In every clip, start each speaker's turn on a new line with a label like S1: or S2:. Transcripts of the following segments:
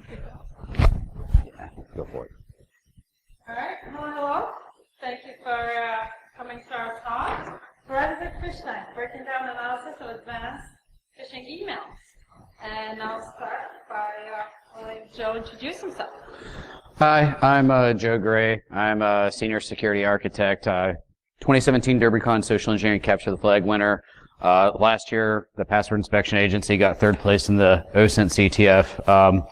S1: Yeah, go for it.
S2: All right. Hello. Thank you for coming to our talk. Forensic Phishing, breaking down analysis of advanced phishing emails. And I'll start by letting Joe introduce himself.
S1: Hi, I'm Joe Gray. I'm a senior security architect. 2017 DerbyCon Social Engineering Capture the Flag winner. Last year, the Password Inspection Agency got third place in the OSINT CTF.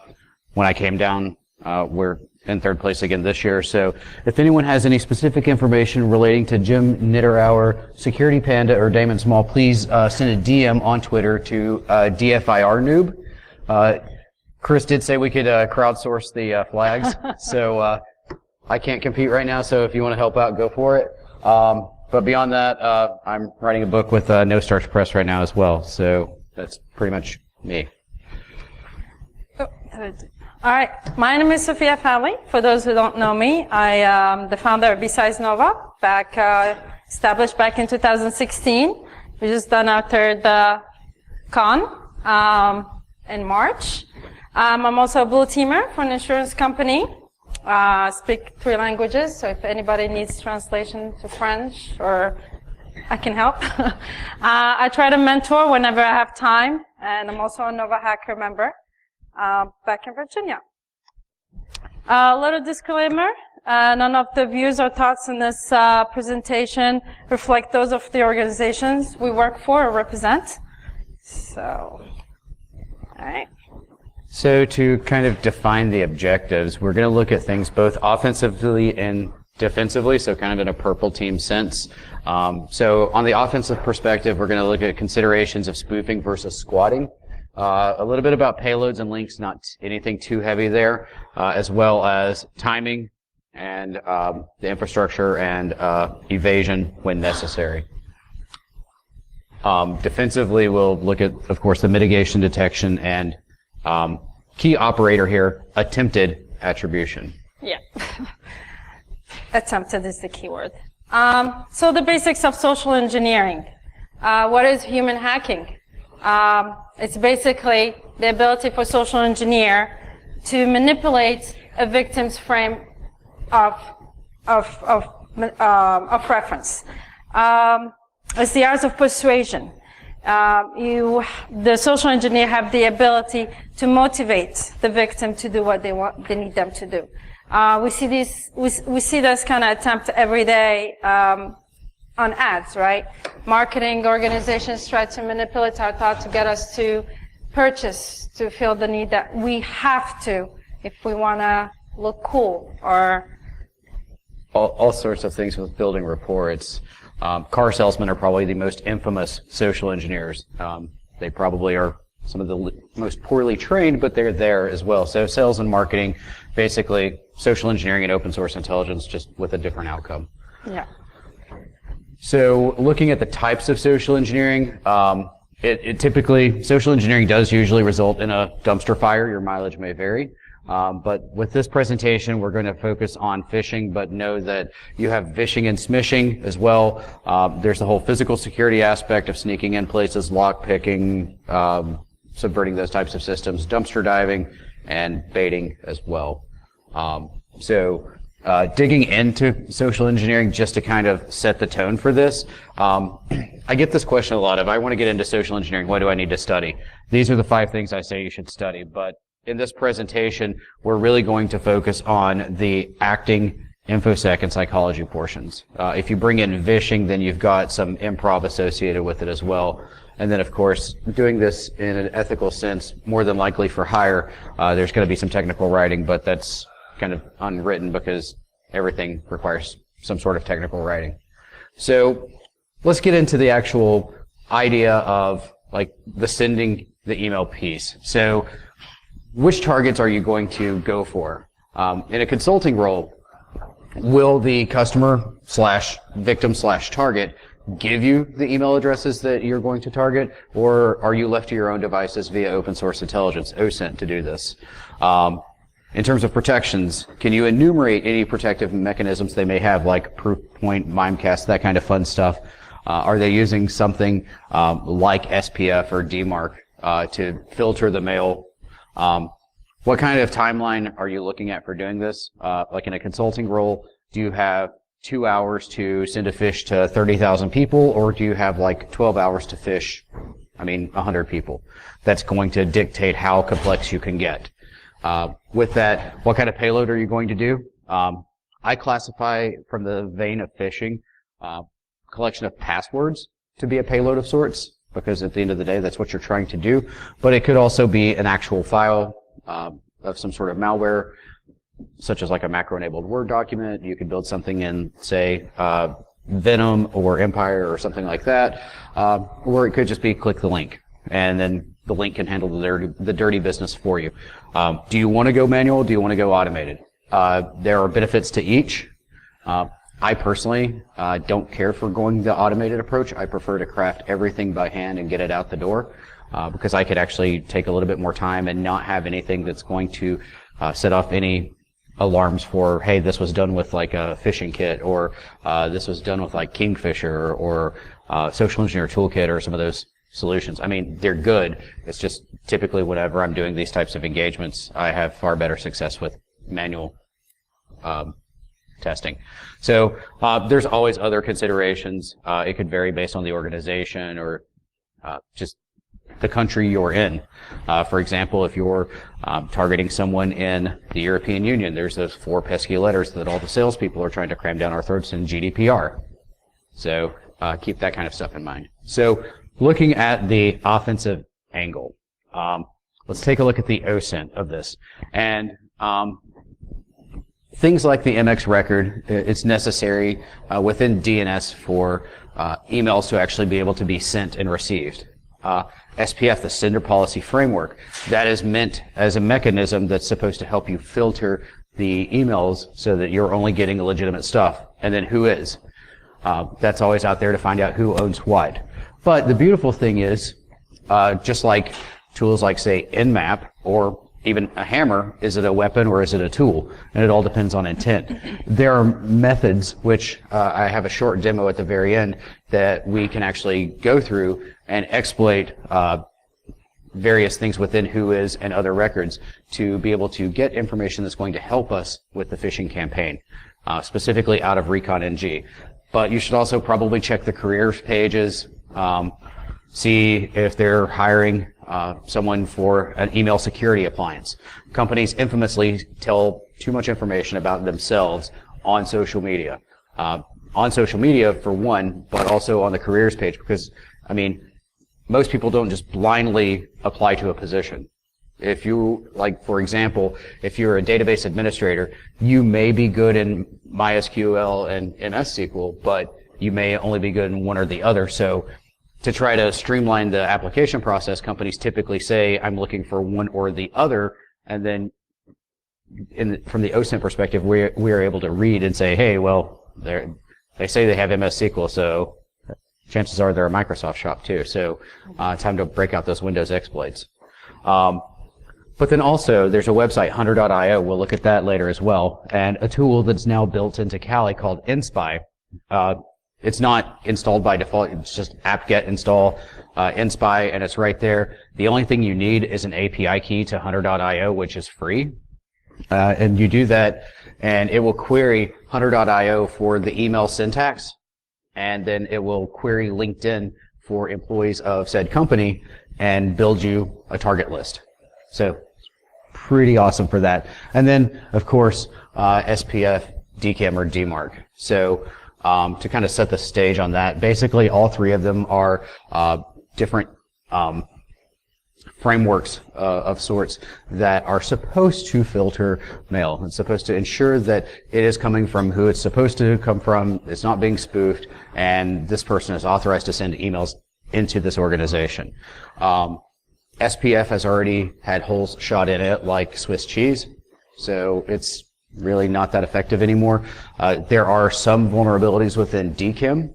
S1: When I came down, we're in third place again this year. So if anyone has any specific information relating to Jim Nitterauer, Security Panda, or Damon Small, please send a DM on Twitter to DFIR Noob. Chris did say we could crowdsource the flags, so I can't compete right now, so if you want to help out, go for it. But beyond that, I'm writing a book with No Starch Press right now as well, so that's pretty much me.
S2: All right, my name is Sophia Fowley. For those who don't know me, I am the founder of Besides Nova, established back in 2016. We just done our third con in March. I'm also a blue teamer for an insurance company. Speak 3 languages, so if anybody needs translation to French, or I can help. I try to mentor whenever I have time, and I'm also a Nova Hacker member back in Virginia. A little disclaimer, none of the views or thoughts in this presentation reflect those of the organizations we work for or represent. So, all right.
S1: So to kind of define the objectives, we're going to look at things both offensively and defensively, so kind of in a purple team sense. So on the offensive perspective, we're going to look at considerations of spoofing versus squatting. A little bit about payloads and links, not anything too heavy there, as well as timing and the infrastructure and evasion when necessary. Defensively, we'll look at, of course, the mitigation, detection, and key operator here, attempted attribution.
S2: Yeah. Attempted is the key word. So the basics of social engineering. What is human hacking? It's basically the ability for social engineer to manipulate a victim's frame of reference. It's the art of persuasion. The social engineer have the ability to motivate the victim to do what they need them to do. We see this kind of attempt every day on ads, right? Marketing organizations try to manipulate our thought to get us to purchase, to feel the need that we have to if we want to look cool, or
S1: all sorts of things with building rapport. It's car salesmen are probably the most infamous social engineers. They probably are some of the most poorly trained, but they're there as well. So sales and marketing, basically social engineering and open source intelligence, just with a different outcome.
S2: Yeah.
S1: So looking at the types of social engineering, it typically, social engineering does usually result in a dumpster fire. Your mileage may vary. But with this presentation, we're going to focus on phishing, but know that you have vishing and smishing as well. There's the whole physical security aspect of sneaking in places, lock picking, subverting those types of systems, dumpster diving, and baiting as well. Digging into social engineering just to kind of set the tone for this. I get this question a lot. If I want to get into social engineering, what do I need to study? These are the 5 things I say you should study, but in this presentation, we're really going to focus on the acting, infosec, and psychology portions. If you bring in vishing, then you've got some improv associated with it as well. And then, of course, doing this in an ethical sense, more than likely for hire, there's going to be some technical writing, but that's kind of unwritten because everything requires some sort of technical writing. So let's get into the actual idea of like the sending the email piece. So which targets are you going to go for? In a consulting role, will the customer / victim / target give you the email addresses that you're going to target, or are you left to your own devices via open source intelligence, OSINT, to do this? In terms of protections, can you enumerate any protective mechanisms they may have, like Proofpoint, Mimecast, that kind of fun stuff? Are they using something like SPF or DMARC to filter the mail? What kind of timeline are you looking at for doing this? Like in a consulting role, do you have 2 hours to send a phish to 30,000 people, or do you have like 12 hours to phish, 100 people? That's going to dictate how complex you can get. With that, what kind of payload are you going to do? I classify from the vein of phishing, collection of passwords to be a payload of sorts, because at the end of the day, that's what you're trying to do. But it could also be an actual file of some sort of malware, such as like a macro-enabled Word document. You could build something in, say, Venom or Empire or something like that, or it could just be click the link, and then the link can handle the dirty business for you. Do you want to go manual? Do you want to go automated? There are benefits to each. I personally don't care for going the automated approach. I prefer to craft everything by hand and get it out the door, because I could actually take a little bit more time and not have anything that's going to set off any alarms for, hey, this was done with like a phishing kit, or this was done with like Kingfisher or Social Engineer Toolkit or some of those solutions. They're good. It's just typically whenever I'm doing these types of engagements, I have far better success with manual testing. So there's always other considerations. It could vary based on the organization or just the country you're in. For example, if you're targeting someone in the European Union, there's those 4 pesky letters that all the salespeople are trying to cram down our throats in GDPR. So keep that kind of stuff in mind. So looking at the offensive angle, let's take a look at the OSINT of this. And things like the MX record, it's necessary within DNS for emails to actually be able to be sent and received. SPF, the Sender Policy Framework, that is meant as a mechanism that's supposed to help you filter the emails so that you're only getting legitimate stuff. And then who is? That's always out there to find out who owns what. But the beautiful thing is, just like tools like, say, Nmap or even a hammer, is it a weapon or is it a tool? And it all depends on intent. There are methods, which I have a short demo at the very end, that we can actually go through and exploit various things within Whois and other records to be able to get information that's going to help us with the phishing campaign, specifically out of Recon NG. But you should also probably check the careers pages, see if they're hiring someone for an email security appliance. Companies infamously tell too much information about themselves on social media. On social media, for one, but also on the careers page, because, most people don't just blindly apply to a position. If you, like, for example, if you're a database administrator, you may be good in MySQL and MS SQL, but you may only be good in one or the other. So to try to streamline the application process, companies typically say, I'm looking for one or the other, and then from the OSINT perspective, we are able to read and say, hey, well, they say they have MS SQL, so chances are they're a Microsoft shop too. So time to break out those Windows exploits. But then also, there's a website, hunter.io. We'll look at that later as well. And a tool that's now built into Kali called nSpy. It's not installed by default. It's just apt-get install nSpy, and it's right there. The only thing you need is an API key to hunter.io, which is free. And you do that, and it will query hunter.io for the email syntax, and then it will query LinkedIn for employees of said company and build you a target list. So pretty awesome for that. And then, of course, SPF, DKIM, or DMARC. So to kind of set the stage on that, basically all 3 of them are different frameworks of sorts that are supposed to filter mail. It's supposed to ensure that it is coming from who it's supposed to come from, it's not being spoofed, and this person is authorized to send emails into this organization. SPF has already had holes shot in it like Swiss cheese, so it's really not that effective anymore. There are some vulnerabilities within DKIM,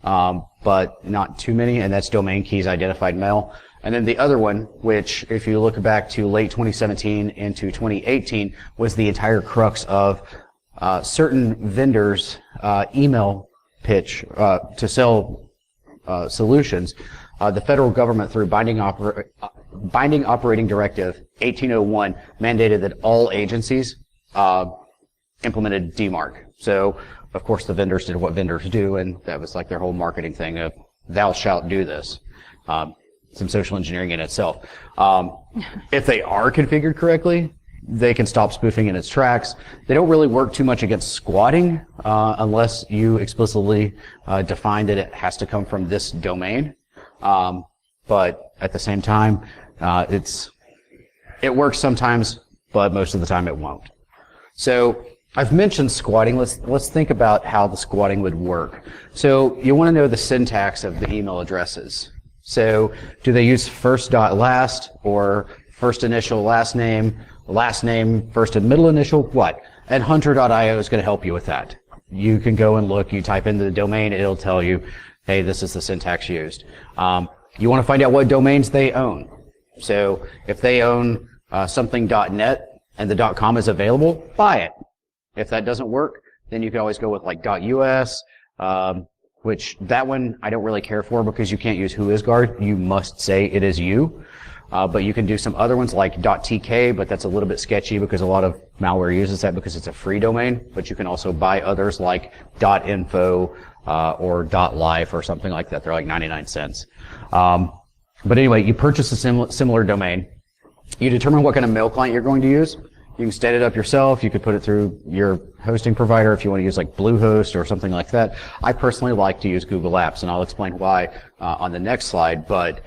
S1: but not too many, and that's domain keys identified mail. And then the other one, which if you look back to late 2017 into 2018, was the entire crux of certain vendors' email pitch to sell solutions. The federal government, through binding Binding Operating Directive 1801 mandated that all agencies implemented DMARC. So, of course, the vendors did what vendors do, and that was like their whole marketing thing of thou shalt do this. Some social engineering in itself. If they are configured correctly, they can stop spoofing in its tracks. They don't really work too much against squatting unless you explicitly define that it has to come from this domain. But at the same time, it works sometimes, but most of the time it won't. So I've mentioned squatting. Let's think about how the squatting would work. So you want to know the syntax of the email addresses. So do they use first dot last, or first initial last name first and middle initial, what? And hunter.io is going to help you with that. You can go and look, you type into the domain, it'll tell you, hey, this is the syntax used. You want to find out what domains they own. So if they own something.net and the .com is available, buy it. If that doesn't work, then you can always go with like .us, which that one I don't really care for because you can't use whoisguard. You must say it is you. But you can do some other ones like .tk, but that's a little bit sketchy because a lot of malware uses that because it's a free domain. But you can also buy others like .info or .life or something like that. They're like 99 cents. But anyway, you purchase a similar domain. You determine what kind of mail client you're going to use. You can set it up yourself. You could put it through your hosting provider if you want to use like Bluehost or something like that. I personally like to use Google Apps, and I'll explain why on the next slide. But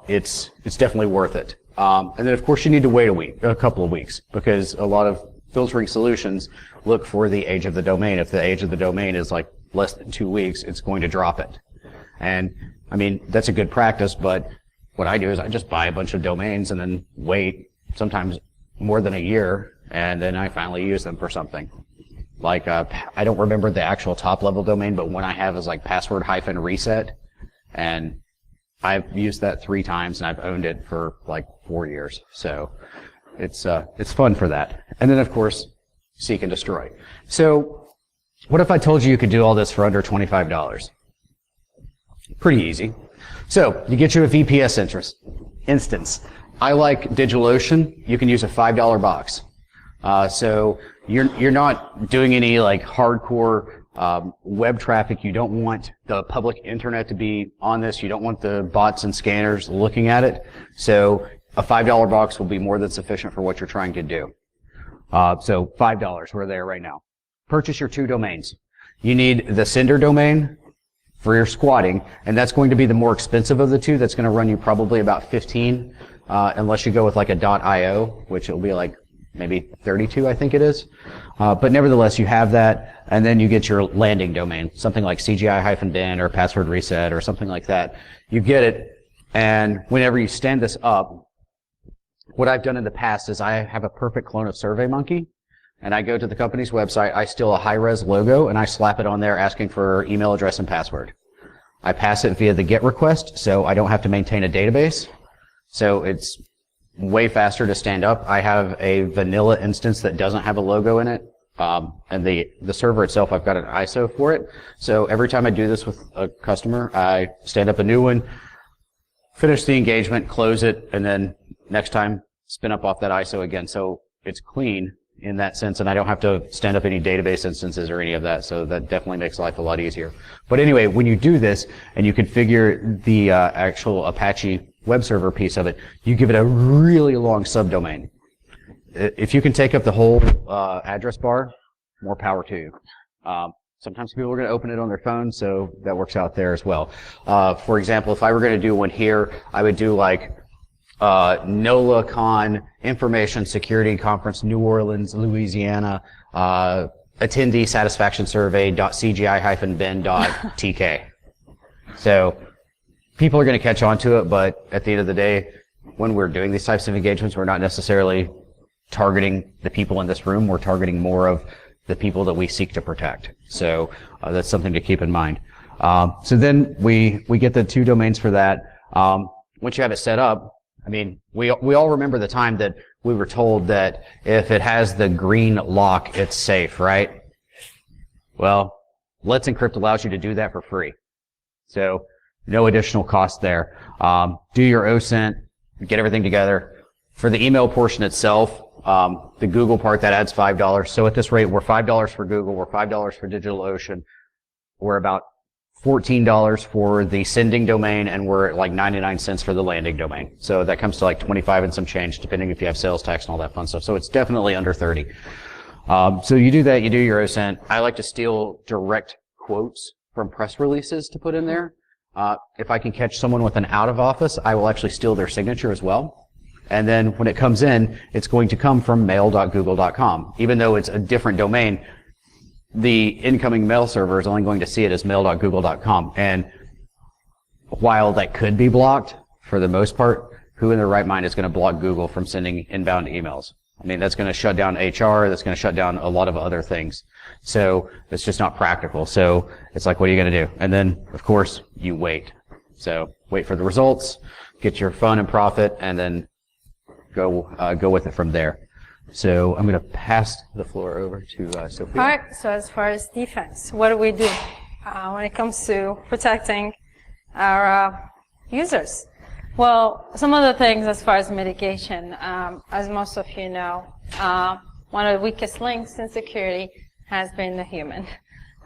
S1: it's definitely worth it. And then of course you need to wait a couple of weeks, because a lot of filtering solutions look for the age of the domain. If the age of the domain is like less than 2 weeks, it's going to drop it. And I mean, that's a good practice, but what I do is I just buy a bunch of domains and then wait, sometimes more than a year, and then I finally use them for something. Like, I don't remember the actual top level domain, but one I have is like password-reset, and I've used that 3 times, and I've owned it for like 4 years. So it's fun for that. And then of course, seek and destroy. So what if I told you could do all this for under $25? Pretty easy. So you get you a VPS instance. I like DigitalOcean. You can use a $5 box. So you're not doing any like hardcore web traffic. You don't want the public internet to be on this. You don't want the bots and scanners looking at it. So a $5 box will be more than sufficient for what you're trying to do. So $5, we're there right now. Purchase your 2 domains. You need the sender domain for your squatting, and that's going to be the more expensive of the 2. That's going to run you probably about 15, unless you go with like a .io, which will be like maybe 32, I think it is. But nevertheless, you have that, and then you get your landing domain, something like CGI-bin or password reset or something like that. You get it, and whenever you stand this up, what I've done in the past is I have a perfect clone of SurveyMonkey, and I go to the company's website, I steal a high-res logo, and I slap it on there asking for email address and password. I pass it via the GET request, so I don't have to maintain a database. So it's way faster to stand up. I have a vanilla instance that doesn't have a logo in it, and the server itself, I've got an ISO for it. So every time I do this with a customer, I stand up a new one, finish the engagement, close it, and then next time spin up off that ISO again. So it's clean in that sense, and I don't have to stand up any database instances or any of that, so that definitely makes life a lot easier. But anyway, when you do this and you configure the actual Apache web server piece of it, you give it a really long subdomain. If you can take up the whole address bar, more power to you. Sometimes people are going to open it on their phone, so that works out there as well. For example, if I were going to do one here, I would do like NolaCon Information Security Conference, New Orleans, Louisiana, attendee satisfaction survey.cgi-bin.tk. So people are going to catch on to it, but at the end of the day, when we're doing these types of engagements, we're not necessarily targeting the people in this room. We're targeting more of the people that we seek to protect. So that's something to keep in mind. So then we get the 2 domains for that. Once you have it set up, I mean, we all remember the time that we were told that if it has the green lock, it's safe, right? Well, Let's Encrypt allows you to do that for free. So no additional cost there. Do your OSINT, get everything together. For the email portion itself, the Google part, that adds $5. So at this rate, we're $5 for Google, we're $5 for DigitalOcean, we're about $14 for the sending domain, and we're at like 99 cents for the landing domain. So that comes to like 25 and some change, depending if you have sales tax and all that fun stuff. So it's definitely under 30. So you do that, you do your OSENT. I like to steal direct quotes from press releases to put in there. If I can catch someone with an out of office, I will actually steal their signature as well. And then when it comes in, it's going to come from mail.google.com. Even though it's a different domain, the incoming mail server is only going to see it as mail.google.com. And while that could be blocked, for the most part, who in their right mind is going to block Google from sending inbound emails? I mean, that's going to shut down HR, that's going to shut down a lot of other things. So it's just not practical. So it's like, what are you going to do? And then, of course, you wait. So wait for the results, get your fun and profit, and then go with it from there. So I'm going to pass the floor over to Sophia.
S2: All right. So as far as defense, what do we do when it comes to protecting our users? Well, some of the things as far as mitigation, as most of you know, one of the weakest links in security has been the human.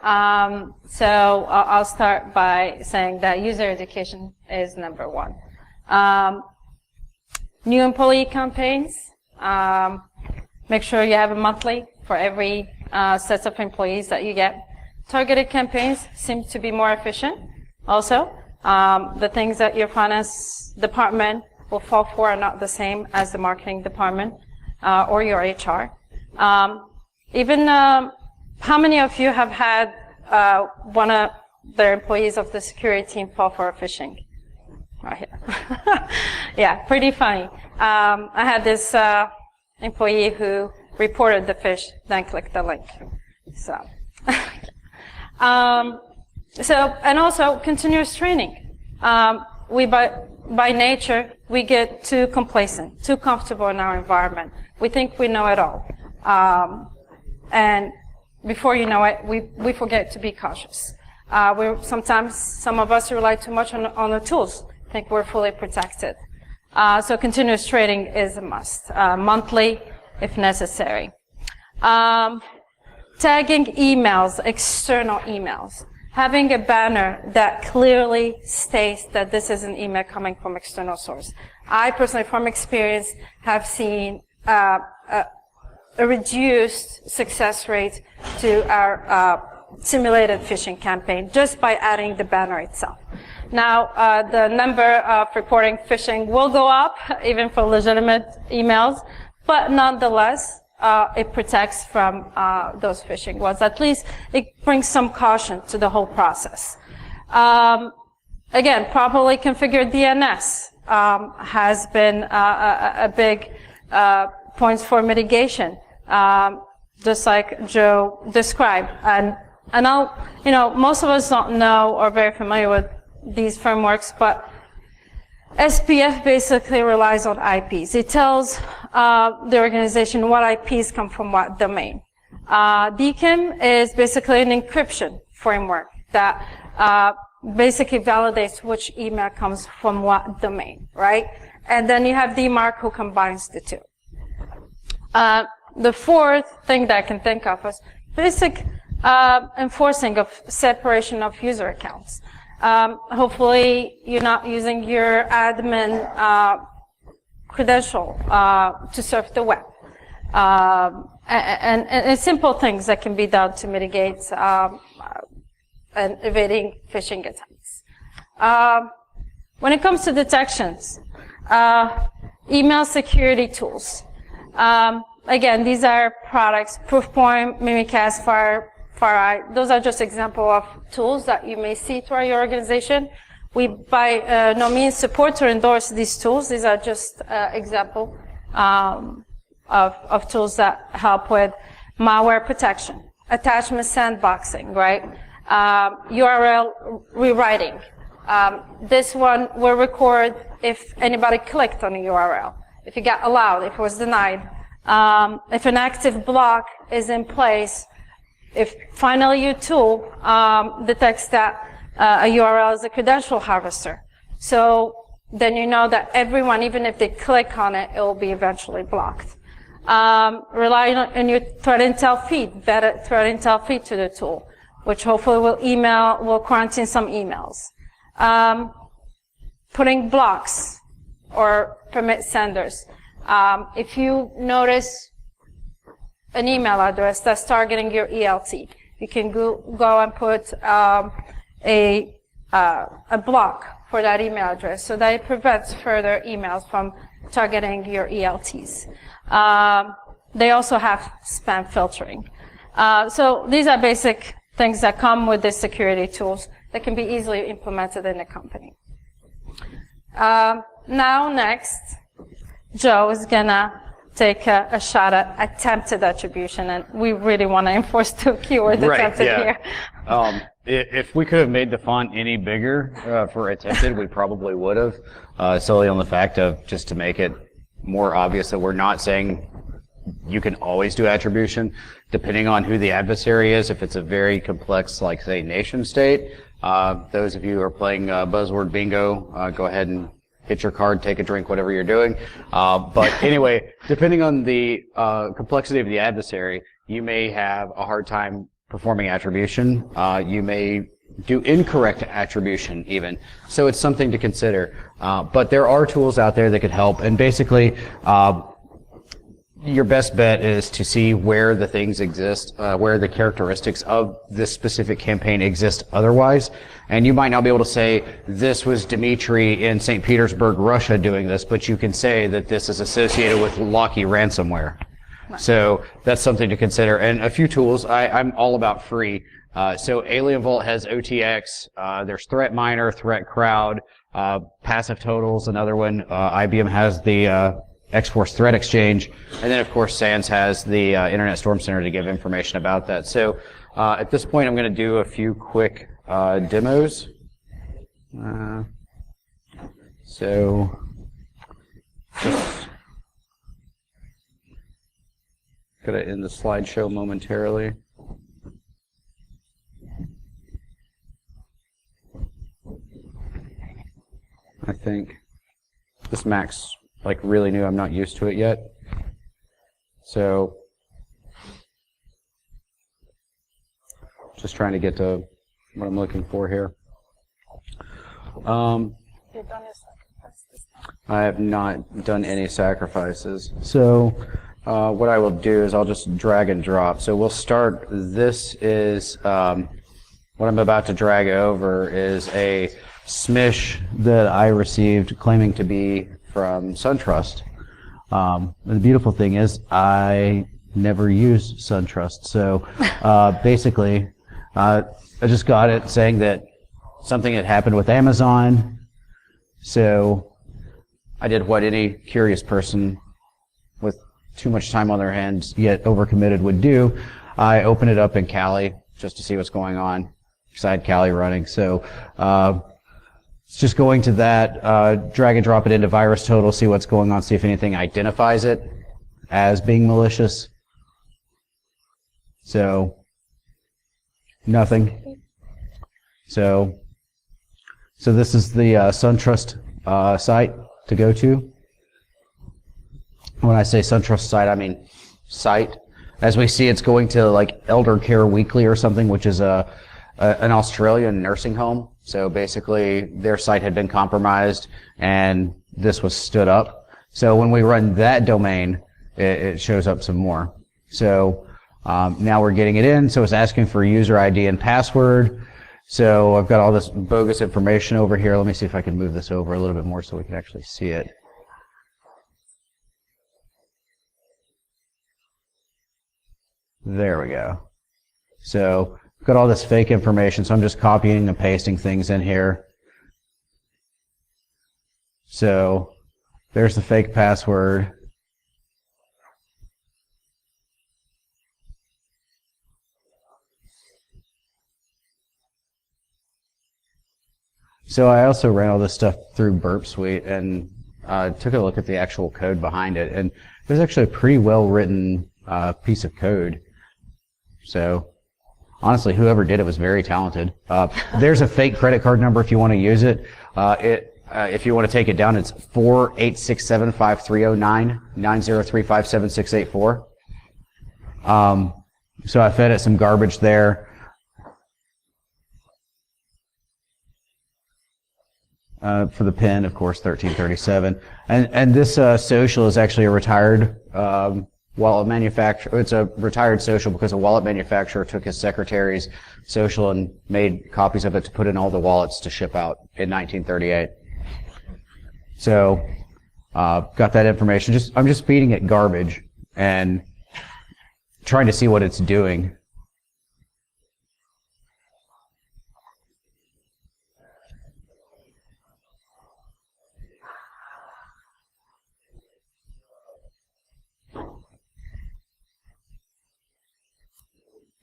S2: So I'll start by saying that user education is number one. New employee campaigns. Make sure you have a monthly for every set of employees that you get. Targeted campaigns seem to be more efficient. Also, the things that your finance department will fall for are not the same as the marketing department or your HR. Even how many of you have had one of the employees of the security team fall for a phishing? Right here. Yeah, pretty funny. I had this employee who reported the phish, then clicked the link. So, and also continuous training. We by nature, we get too complacent, too comfortable in our environment. We think we know it all. And before you know it, we forget to be cautious. Sometimes some of us rely too much on the tools, think we're fully protected. So continuous training is a must, monthly if necessary. Tagging emails, external emails. Having a banner that clearly states that this is an email coming from external source. I personally, from experience, have seen a reduced success rate to our simulated phishing campaign just by adding the banner itself. Now, the number of reporting phishing will go up, even for legitimate emails, but nonetheless, it protects from those phishing ones. At least it brings some caution to the whole process. Again, properly configured DNS has been a big point for mitigation, just like Joe described. And most of us don't know or are very familiar with these frameworks, but SPF basically relies on IPs. It tells the organization what IPs come from what domain. DKIM is basically an encryption framework that basically validates which email comes from what domain, right? And then you have DMARC who combines the two. The fourth thing that I can think of is basic enforcing of separation of user accounts. Hopefully you're not using your admin credential to surf the web. And simple things that can be done to mitigate and evading phishing attacks. When it comes to detections, email security tools. Again, these are products, Proofpoint, Mimikatz, FireEye. Those are just examples of tools that you may see throughout your organization. We, by no means, support or endorse these tools. These are just examples of tools that help with malware protection, attachment sandboxing, right? URL rewriting. This one will record if anybody clicked on a URL, if it got allowed, if it was denied, if an active block is in place, if finally your tool detects that a URL is a credential harvester. So then you know that everyone, even if they click on it, it will be eventually blocked. Rely on your threat intel feed, vetted threat intel feed to the tool, which hopefully will quarantine some emails. Putting blocks or permit senders. If you notice an email address that's targeting your ELT, you can go and put a block for that email address so that it prevents further emails from targeting your ELTs. They also have spam filtering. So these are basic things that come with the security tools that can be easily implemented in the company. Now next, Joe is gonna take a shot at attempted attribution, and we really want to enforce the keyword attempted here.
S1: If we could have made the font any bigger for attempted, we probably would have, solely on the fact of just to make it more obvious that we're not saying you can always do attribution, depending on who the adversary is. If it's a very complex, like say, nation state, those of you who are playing buzzword bingo, go ahead and hit your card, take a drink, whatever you're doing. But anyway, depending on the complexity of the adversary, you may have a hard time performing attribution. You may do incorrect attribution even. So it's something to consider. But there are tools out there that could help. And basically, your best bet is to see where the things exist, where the characteristics of this specific campaign exist otherwise. And you might not be able to say, this was Dmitry in St. Petersburg, Russia doing this, but you can say that this is associated with Lockheed ransomware. Right. So that's something to consider. And a few tools, I'm all about free. So Alien Vault has OTX, there's Threat Miner, Threat Crowd, Passive Totals, another one. IBM has the X-Force Threat Exchange, and then of course SANS has the Internet Storm Center to give information about that. So at this point I'm going to do a few quick demos. So just going to end the slideshow momentarily. I think this Mac's like really new. I'm not used to it yet. So just trying to get to what I'm looking for here. I have not done any sacrifices. So what I will do is I'll just drag and drop. So we'll start. This is what I'm about to drag over is a smish that I received claiming to be from SunTrust. The beautiful thing is I never use SunTrust. So basically, I just got it saying that something had happened with Amazon. So I did what any curious person with too much time on their hands yet overcommitted would do. I opened it up in Kali just to see what's going on. Because I had Kali running. So it's just going to that, drag and drop it into VirusTotal, see what's going on, see if anything identifies it as being malicious. So nothing. So this is the SunTrust site to go to. When I say SunTrust site, I mean site. As we see, it's going to like Elder Care Weekly or something, which is an Australian nursing home. So basically, their site had been compromised, and this was stood up. So when we run that domain, it shows up some more. So now we're getting it in. So it's asking for user ID and password. So I've got all this bogus information over here. Let me see if I can move this over a little bit more so we can actually see it. There we go. So I've got all this fake information, so I'm just copying and pasting things in here. So there's the fake password. So I also ran all this stuff through Burp Suite and took a look at the actual code behind it, and it was actually a pretty well written piece of code. So honestly, whoever did it was very talented. There's a fake credit card number if you want to use it. if you want to take it down, it's 486753099035768 So I fed it some garbage there. For the pin, of course, 1337. And this social is actually a retired wallet manufacturer. It's a retired social because a wallet manufacturer took his secretary's social and made copies of it to put in all the wallets to ship out in 1938. So, got that information. I'm just feeding it garbage and trying to see what it's doing.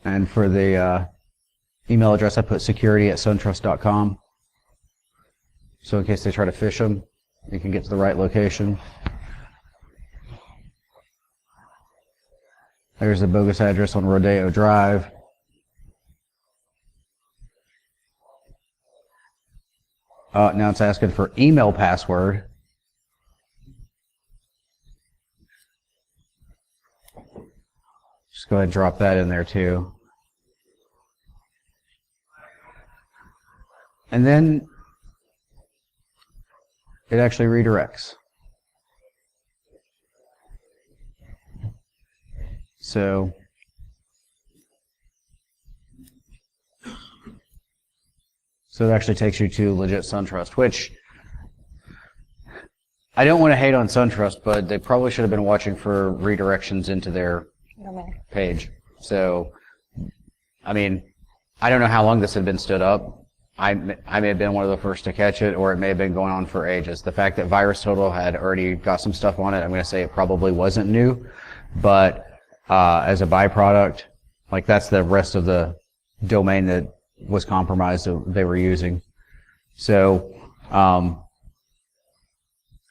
S1: And for the email address, I put security@suntrust.com. So in case they try to phish them, you can get to the right location. There's a bogus address on Rodeo Drive. Now it's asking for email password. Just go ahead and drop that in there too. And then it actually redirects. So it actually takes you to legit SunTrust, which I don't want to hate on SunTrust, but they probably should have been watching for redirections into their page. So, I mean, I don't know how long this had been stood up. I may have been one of the first to catch it, or it may have been going on for ages. The fact that VirusTotal had already got some stuff on it, I'm going to say it probably wasn't new, but as a byproduct, like that's the rest of the domain that was compromised that they were using. So,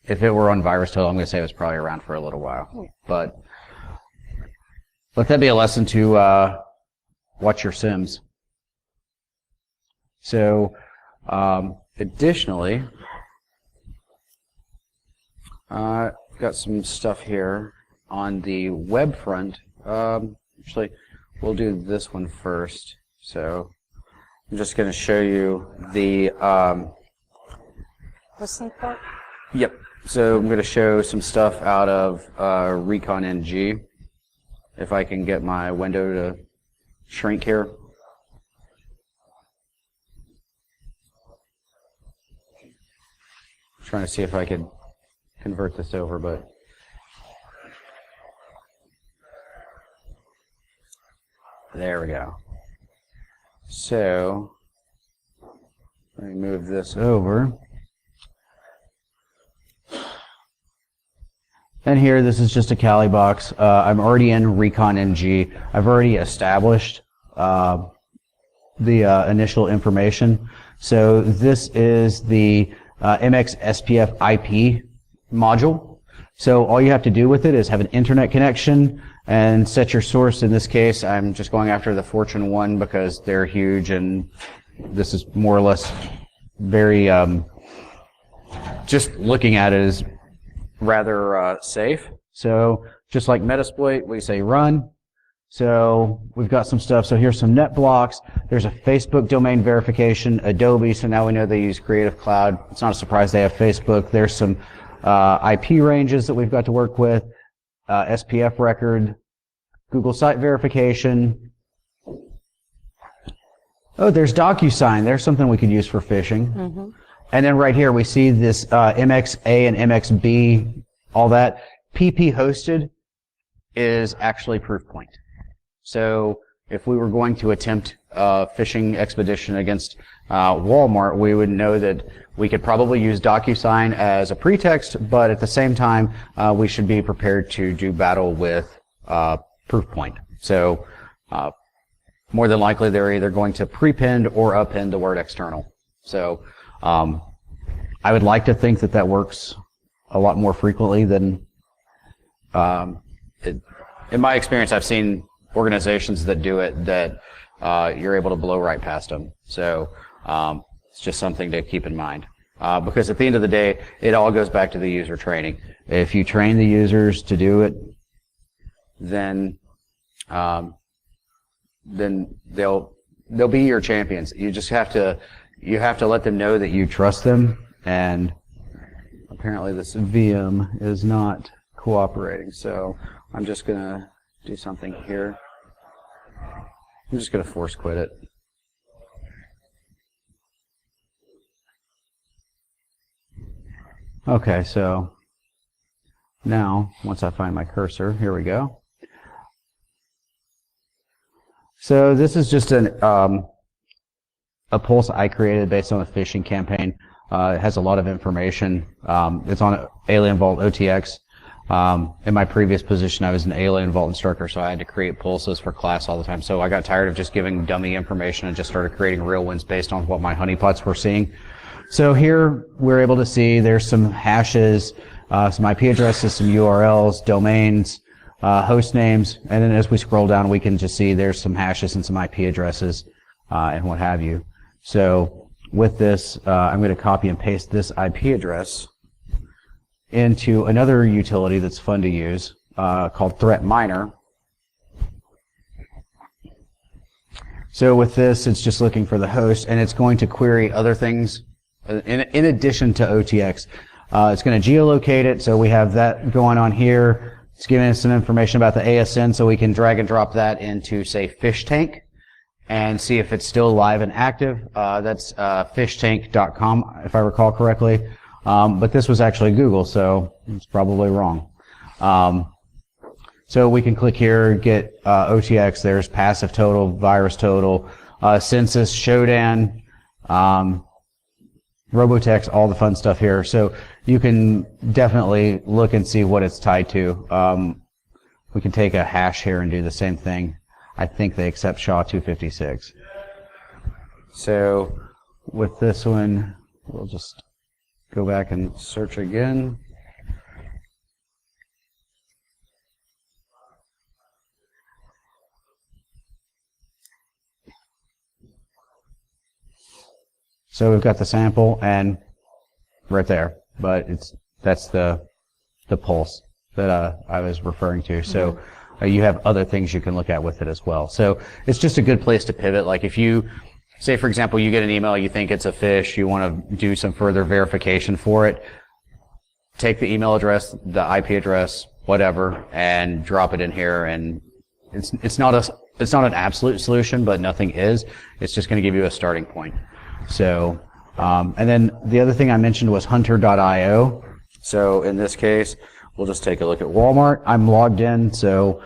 S1: if it were on VirusTotal, I'm going to say it was probably around for a little while. But let that be a lesson to watch your SIMs. So, additionally, got some stuff here on the web front. Actually, we'll do this one first. So, I'm just going to show you the.
S2: Listen part?
S1: Yep. So I'm going to show some stuff out of Recon NG. If I can get my window to shrink here. Trying to see if I could convert this over, but there we go. So let me move this over. And here, this is just a Kali box. I'm already in Recon NG. I've already established the initial information. So this is the MX SPF IP module. So all you have to do with it is have an internet connection and set your source. In this case, I'm just going after the Fortune 1 because they're huge, and this is more or less very, just looking at it is rather safe. So just like Metasploit, we say run. So we've got some stuff. So here's some net blocks. There's a Facebook domain verification, Adobe. So now we know they use Creative Cloud. It's not a surprise they have Facebook. There's some IP ranges that we've got to work with, SPF record, Google site verification. Oh, there's DocuSign. There's something we could use for phishing. Mm-hmm. And then right here we see this MXA and MXB, all that. PP hosted is actually Proofpoint. So if we were going to attempt a phishing expedition against Walmart, we would know that we could probably use DocuSign as a pretext, but at the same time, we should be prepared to do battle with Proofpoint. So more than likely, they're either going to prepend or append the word external. So I would like to think that that works a lot more frequently than in my experience, I've seen organizations that do it that you're able to blow right past them. So it's just something to keep in mind. because at the end of the day, it all goes back to the user training. If you train the users to do it, then they'll be your champions. You just have to let them know that you trust them. And apparently this VM is not cooperating, so I'm just gonna do something here. I'm just gonna force quit it. Okay, so now once I find my cursor, here we go. So this is just a pulse I created based on a phishing campaign. It has a lot of information. It's on Alien Vault OTX. In my previous position, I was an Alien Vault instructor, so I had to create pulses for class all the time. So I got tired of just giving dummy information and just started creating real ones based on what my honeypots were seeing. So here we're able to see there's some hashes, some IP addresses, some URLs, domains, host names, and then as we scroll down, we can just see there's some hashes and some IP addresses and what have you. So with this, I'm going to copy and paste this IP address into another utility that's fun to use called Threat Miner. So with this, it's just looking for the host, and it's going to query other things in addition to OTX. It's going to geolocate it, so we have that going on here. It's giving us some information about the ASN, so we can drag and drop that into, say, Phish Tank, and see if it's still live and active. That's phishtank.com, if I recall correctly. But this was actually Google, so it's probably wrong. So we can click here, get OTX. There's passive total, virus total, census, Shodan, Robotex, all the fun stuff here. So you can definitely look and see what it's tied to. We can take a hash here and do the same thing. I think they accept SHA-256. So with this one, we'll just go back and search again. So we've got the sample and right there, but that's the pulse that I was referring to. So you have other things you can look at with it as well. So it's just a good place to pivot. Like if you say, for example, you get an email, you think it's a phish, you want to do some further verification for it, take the email address, the IP address, whatever, and drop it in here. And it's not an absolute solution, but nothing is. It's just going to give you a starting point. So, and then the other thing I mentioned was hunter.io. So in this case, we'll just take a look at Walmart. I'm logged in, so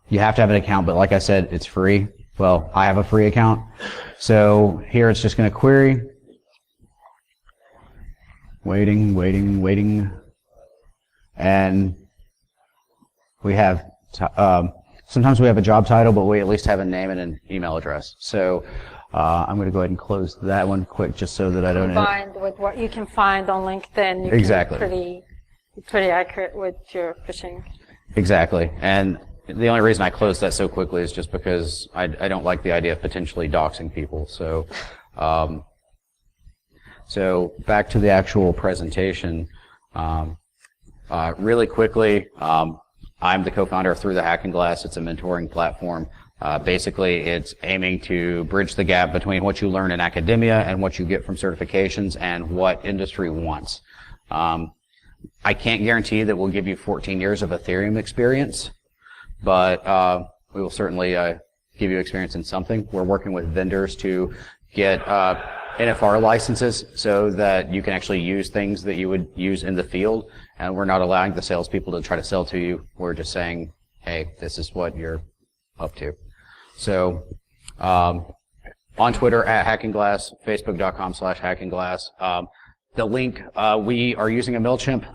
S1: you have to have an account, but like I said, it's free. Well, I have a free account. So here it's just going to query. Waiting. And we have, sometimes we have a job title, but we at least have a name and an email address. So I'm going to go ahead and close that one quick just so that I don't...
S2: Combined with what you can find on LinkedIn, you
S1: exactly.
S2: can be pretty accurate with your phishing. Exactly.
S1: And the only reason I closed that so quickly is just because I don't like the idea of potentially doxing people. So, so back to the actual presentation. Really quickly, I'm the co-founder of Through the Hacking Glass. It's a mentoring platform. Basically, it's aiming to bridge the gap between what you learn in academia and what you get from certifications and what industry wants. I can't guarantee that we'll give you 14 years of Ethereum experience, but we will certainly give you experience in something. We're working with vendors to get NFR licenses so that you can actually use things that you would use in the field, and we're not allowing the salespeople to try to sell to you. We're just saying, hey, this is what you're up to. So on Twitter @HackingGlass, Facebook.com/HackingGlass. The link, we are using a MailChimp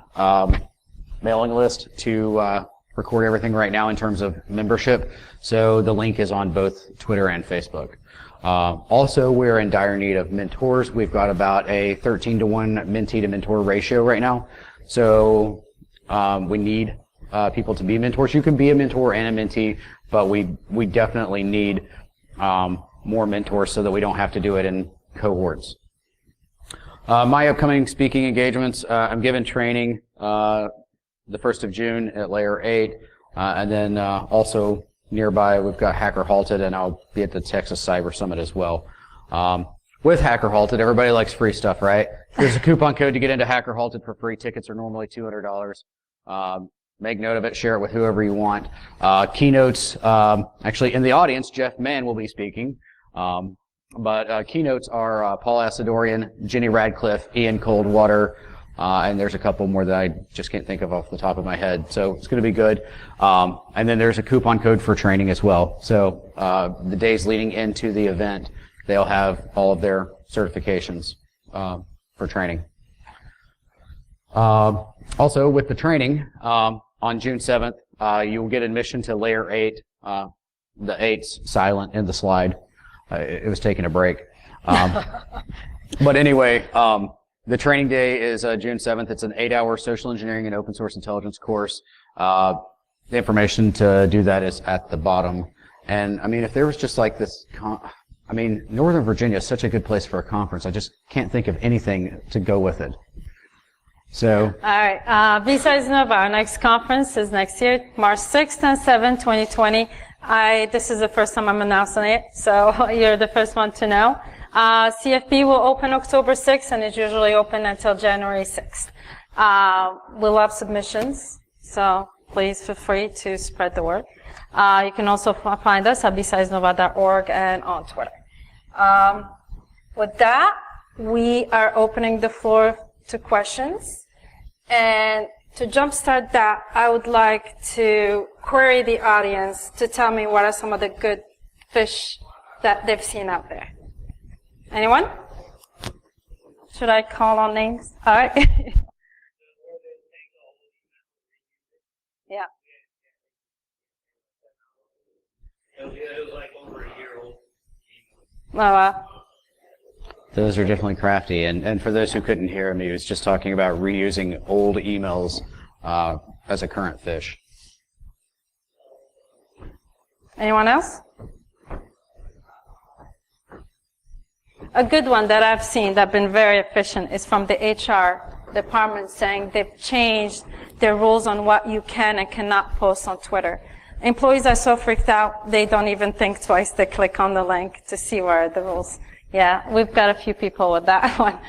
S1: mailing list to record everything right now in terms of membership. So the link is on both Twitter and Facebook. Also, we're in dire need of mentors. We've got about a 13-to-1 mentee to mentor ratio right now. So we need people to be mentors. You can be a mentor and a mentee, but we definitely need more mentors so that we don't have to do it in cohorts. My upcoming speaking engagements, I'm giving training the 1st of June at Layer 8, and then also nearby we've got Hacker Halted, and I'll be at the Texas Cyber Summit as well. With Hacker Halted, everybody likes free stuff, right? There's a coupon code to get into Hacker Halted for free. Tickets are normally $200. Make note of it, share it with whoever you want. Keynotes, actually in the audience, Jeff Mann will be speaking. But keynotes are Paul Asadorian, Jenny Radcliffe, Ian Coldwater, and there's a couple more that I just can't think of off the top of my head. So it's going to be good. And then there's a coupon code for training as well. So the days leading into the event, they'll have all of their certifications for training. Also, with the training, on June 7th, you will get admission to Layer 8. The 8's silent in the slide. It was taking a break. But anyway, the training day is June 7th. It's an 8-hour social engineering and open source intelligence course. The information to do that is at the bottom. And I mean, if there was just like this, I mean, Northern Virginia is such a good place for a conference. I just can't think of anything to go with it. So. All
S2: right. Besides Nova, our next conference is next year, March 6th and 7th, 2020. This is the first time I'm announcing it, so you're the first one to know. CFP will open October 6th, and it's usually open until January 6th. We love submissions, so please feel free to spread the word. You can also find us at besidesnova.org and on Twitter. With that, we are opening the floor to questions. And to jumpstart that, I would like to query the audience to tell me what are some of the good fish that they've seen out there. Anyone? Should I call on names? All right. Yeah.
S3: It was like over a year old.
S2: Well,
S1: those are definitely crafty. And for those who couldn't hear him, he was just talking about reusing old emails as a current fish.
S2: anyone else? A good one that I've seen that's been very efficient is from the HR department saying they've changed their rules on what you can and cannot post on Twitter. Employees are so freaked out, they don't even think twice. They click on the link to see where are the rules. Yeah, we've got a few people with that one.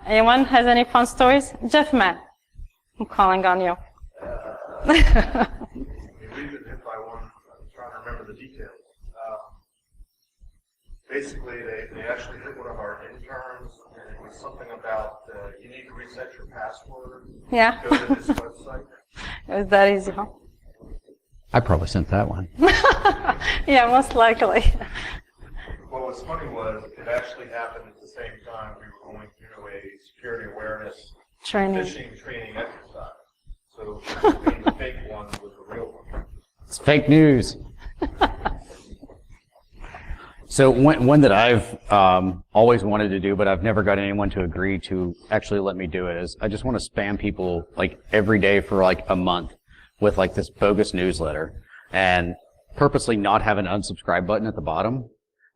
S2: Anyone has any fun stories? Jeff Mann, I'm calling on you.
S3: Even if I want, I'm trying to remember the details. Basically, they actually hit one of our interns, and it was something about you need to reset your password.
S2: Yeah.
S3: Go to this website.
S2: It was that easy, huh?
S1: I probably sent that one.
S2: Yeah, most likely.
S3: What was funny was it actually happened at the same time we were going through a security awareness phishing training exercise. So the fake one was the real one.
S1: It's fake news. So one that I've always wanted to do, but I've never got anyone to agree to actually let me do it, is I just want to spam people like every day for like a month with like this bogus newsletter and purposely not have an unsubscribe button at the bottom.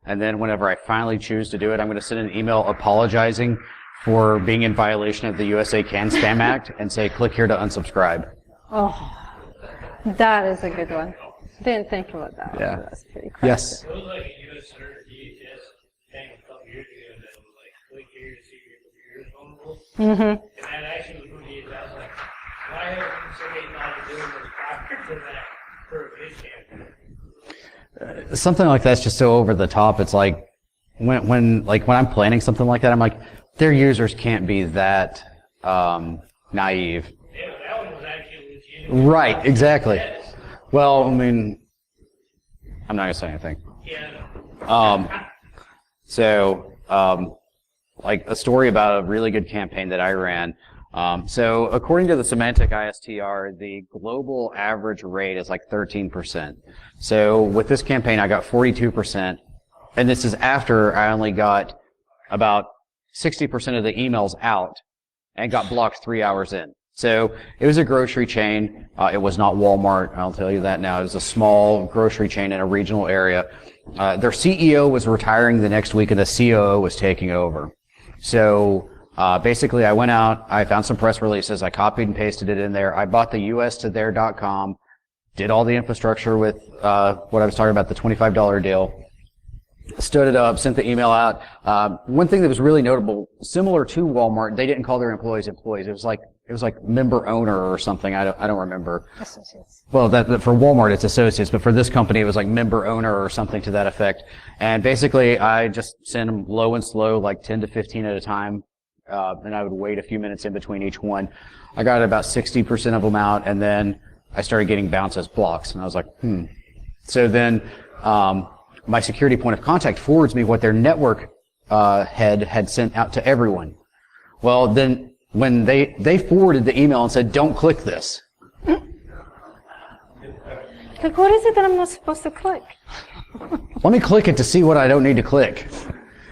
S1: And then whenever I finally choose to do it, I'm going to send an email apologizing for being in violation of the USA Can Spam Act and say, click here to unsubscribe.
S2: Oh, that is a good one. Didn't think about that.
S1: Yeah.
S2: That's pretty crazy.
S1: Yes.
S3: It was like a US Senator DHS thing a couple years ago that was like, click here to see if your computer is vulnerable.
S2: Mm-hmm.
S3: And that actually was really, I was like, why haven't somebody not been doing this prior to that for a Phish campaign?
S1: Something like that's just so over the top. It's like when I'm planning something like that, I'm like, their users can't be that naive.
S3: Yeah, that one was actually legitimate.
S1: Right, exactly. Well, I mean, I'm not gonna say anything.
S3: Yeah.
S1: Like a story about a really good campaign that I ran. So according to the Semantic ISTR, the global average rate is like 13%. So with this campaign, I got 42%, and this is after I only got about 60% of the emails out and got blocked 3 hours in. So it was a grocery chain. It was not Walmart, I'll tell you that now. It was a small grocery chain in a regional area. Their CEO was retiring the next week, and the COO was taking over. So Basically, I went out, I found some press releases, I copied and pasted it in there. I bought the US to their.com, did all the infrastructure with what I was talking about, the $25 deal, stood it up, sent the email out. One thing that was really notable, similar to Walmart, they didn't call their employees employees. It was like member owner or something. I don't remember.
S2: Associates.
S1: Well, that for Walmart it's associates, but for this company it was like member owner or something to that effect. And basically I just sent them low and slow, like 10 to 15 at a time. And I would wait a few minutes in between each one. I got about 60% of them out, and then I started getting bounced as blocks, and I was like, So then, my security point of contact forwards me what their network head had sent out to everyone. Well, then when they forwarded the email and said, "Don't click this."
S2: Like, what is it that I'm not supposed to click?
S1: Let me click it to see what I don't need to click.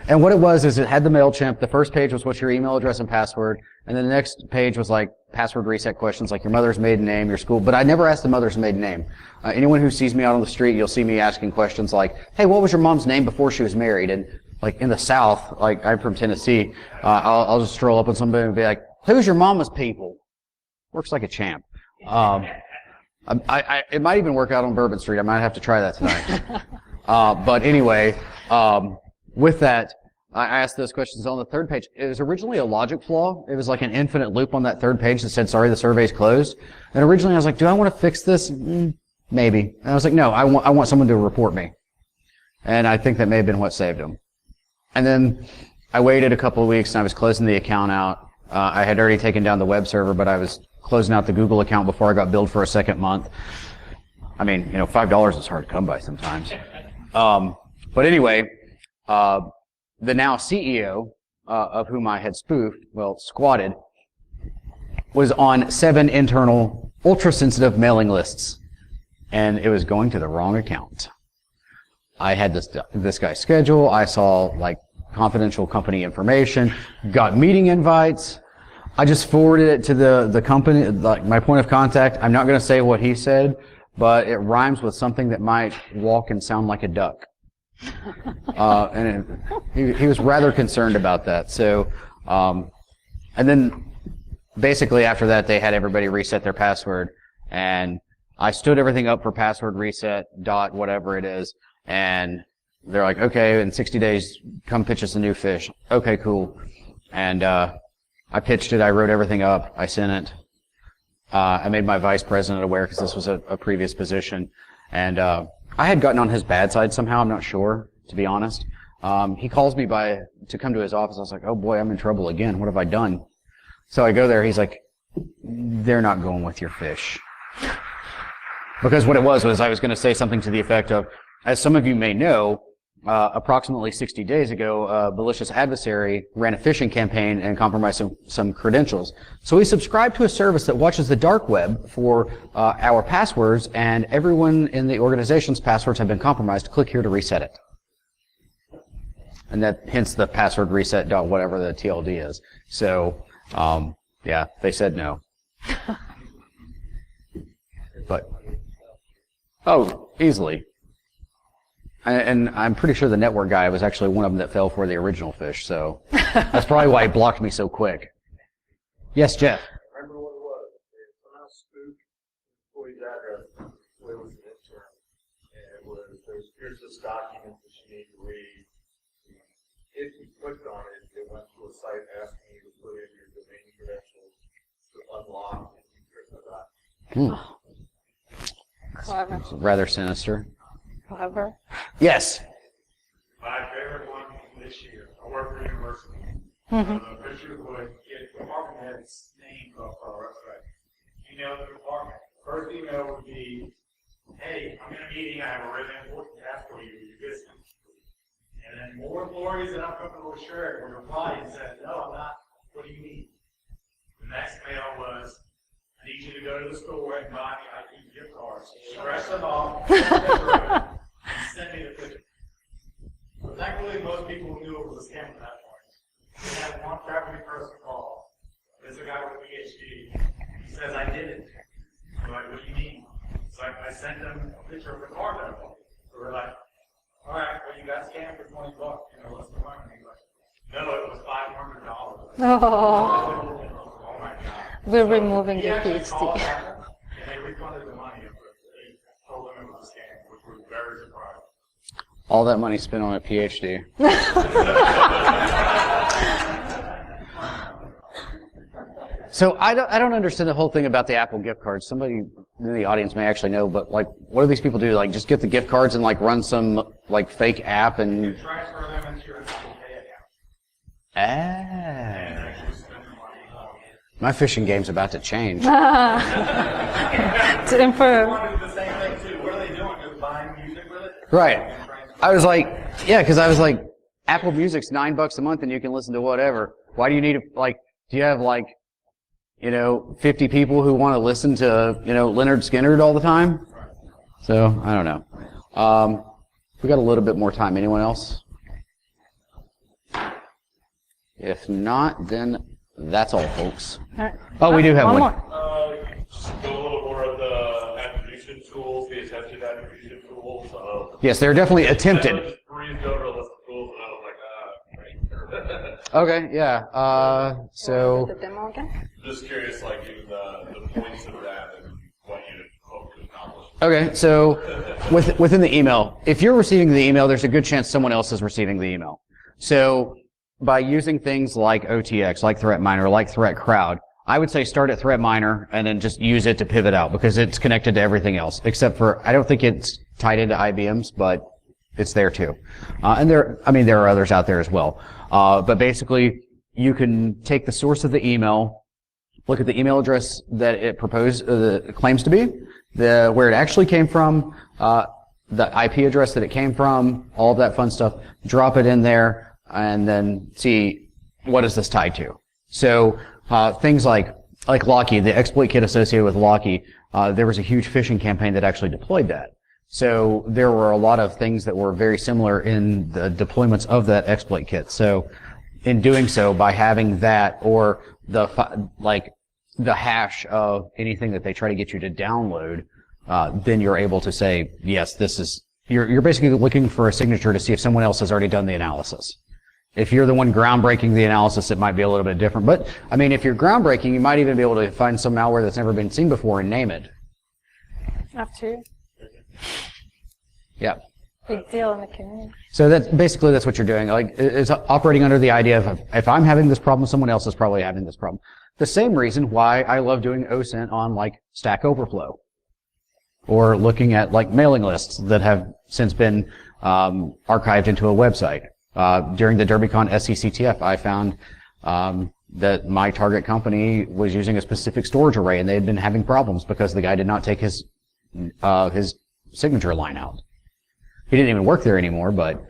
S1: And what it was is it had the MailChimp. The first page was what's your email address and password. And then the next page was like password reset questions, like your mother's maiden name, your school. But I never asked the mother's maiden name. Anyone who sees me out on the street, you'll see me asking questions like, hey, what was your mom's name before she was married? And like in the South, like I'm from Tennessee, I'll just stroll up on somebody and be like, who's your mama's people? Works like a champ. It might even work out on Bourbon Street. I might have to try that tonight. But anyway, with that, I asked those questions on the third page. It was originally a logic flaw. It was like an infinite loop on that third page that said, sorry, the survey's closed. And originally I was like, do I want to fix this? Maybe. And I was like, no, I want someone to report me. And I think that may have been what saved them. And then I waited a couple of weeks and I was closing the account out. I had already taken down the web server, but I was closing out the Google account before I got billed for a second month. I mean, $5 is hard to come by sometimes. But anyway, the now CEO, of whom I had squatted, was on 7 internal ultra-sensitive mailing lists. And it was going to the wrong account. I had this guy's schedule. I saw like confidential company information, got meeting invites. I just forwarded it to the company, like my point of contact. I'm not going to say what he said, but it rhymes with something that might walk and sound like a duck. And he was rather concerned about that. So, and then basically after that, they had everybody reset their password, and I stood everything up for password reset dot whatever it is, and they're like, okay, in 60 days, come pitch us a new Phish. Okay, cool. And I pitched it. I wrote everything up. I sent it. I made my vice president aware because this was a previous position, and I had gotten on his bad side somehow. I'm not sure, to be honest. He calls me to come to his office. I was like, oh boy, I'm in trouble again. What have I done? So I go there. He's like, they're not going with your Phish. Because what it was I was going to say something to the effect of, as some of you may know, approximately 60 days ago, a malicious adversary ran a phishing campaign and compromised some credentials. So we subscribed to a service that watches the dark web for our passwords, and everyone in the organization's passwords have been compromised. Click here to reset it. And that, hence the password reset dot whatever the TLD is. So, yeah, they said no. But, oh, easily. And I'm pretty sure the network guy was actually one of them that fell for the original Phish, so that's probably why he blocked me so quick. Yes, Jeff.
S3: I remember what it was. They somehow spooked employee's address. It was an intern. And here's this document that you need to read. If you clicked on it, it went to a site asking you to put in your domain credentials to unlock and encrypt that.
S2: Clever.
S1: Rather sinister.
S2: Clever.
S1: Yes.
S3: My favorite one this year. I work for a university. This year would get the department head's name off our website. Email the department. First email would be, hey, I'm in a meeting. I have a really important task for you. Will you visit? And then more employees that I'm comfortable with sharing would reply and said, no, I'm not. What do you need? The next mail was, I need you to go to the store and buy me IT gift cards. Scratch them off, and send me the picture. But thankfully, most people knew it was a scam at that point. We had one faculty person call. There's a guy with a PhD. He says, I did it. I'm like, what do you mean? So I sent them a picture of the card that I bought. So we're like, all right, well, you got scammed for $20. What's the money? He's like, No, it was $500.
S2: Oh,
S3: Oh my God.
S2: we're removing
S3: He
S2: your
S3: actually called
S2: PhD.
S3: back, and they refunded the money, but they told them it was a scam, which was very surprising.
S1: All that money spent on a PhD. So I don't understand the whole thing about the Apple gift cards. Somebody in the audience may actually know, but like, what do these people do? Like, just get the gift cards and like run some like fake app and.
S3: You transfer them into your Apple Pay account.
S1: Ah.
S3: Actually spend the money.
S1: My phishing game's about to change.
S2: To improve.
S3: Wanted the same thing too. What are they doing? Just buying music with it?
S1: Right. I was like, yeah, because I was like, Apple Music's $9 a month and you can listen to whatever. Why do you need like? Do you have like, 50 people who want to listen to, Leonard Skinner all the time? So I don't know. We got a little bit more time. Anyone else? If not, then that's all, folks. Oh, we do have one.
S2: more.
S3: Just go a little more of the attribution tools, the attempted attribution tools.
S1: Yes, they're definitely attempted.
S3: I just breezed over a list of tools and I was like, great.
S1: Okay, yeah. So.
S2: The demo again?
S3: Just curious, like, even the points of that and what you hope to accomplish.
S1: Okay, so within the email, if you're receiving the email, there's a good chance someone else is receiving the email. So by using things like OTX, like Threat Miner, like Threat Crowd, I would say start at Threat Miner and then just use it to pivot out because it's connected to everything else, except for, I don't think it's tied into IBM's, but it's there too. And there are others out there as well. But basically, you can take the source of the email, look at the email address that it claims to be, where it actually came from, the IP address that it came from, all of that fun stuff, drop it in there, and then see what is this tied to. So things like Locky, the exploit kit associated with Locky, there was a huge phishing campaign that actually deployed that. So there were a lot of things that were very similar in the deployments of that exploit kit. So in doing so, by having that or the hash of anything that they try to get you to download, then you're able to say, yes, this is, you're basically looking for a signature to see if someone else has already done the analysis. If you're the one groundbreaking the analysis, it might be a little bit different. But, I mean, if you're groundbreaking, you might even be able to find some malware that's never been seen before and name it.
S2: Up to.
S1: Yeah.
S2: Big deal in the community.
S1: So that's what you're doing. Like, it's operating under the idea of if I'm having this problem, someone else is probably having this problem. The same reason why I love doing OSINT on like Stack Overflow, or looking at like mailing lists that have since been archived into a website. During the DerbyCon SCCTF, I found that my target company was using a specific storage array, and they had been having problems because the guy did not take his signature line out. He didn't even work there anymore, but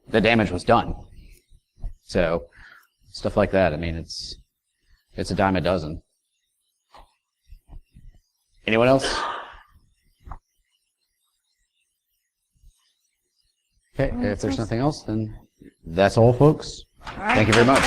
S1: the damage was done. So stuff like that. I mean, it's a dime a dozen. Anyone else? Okay, if there's nothing else, then that's all, folks. Thank you very much.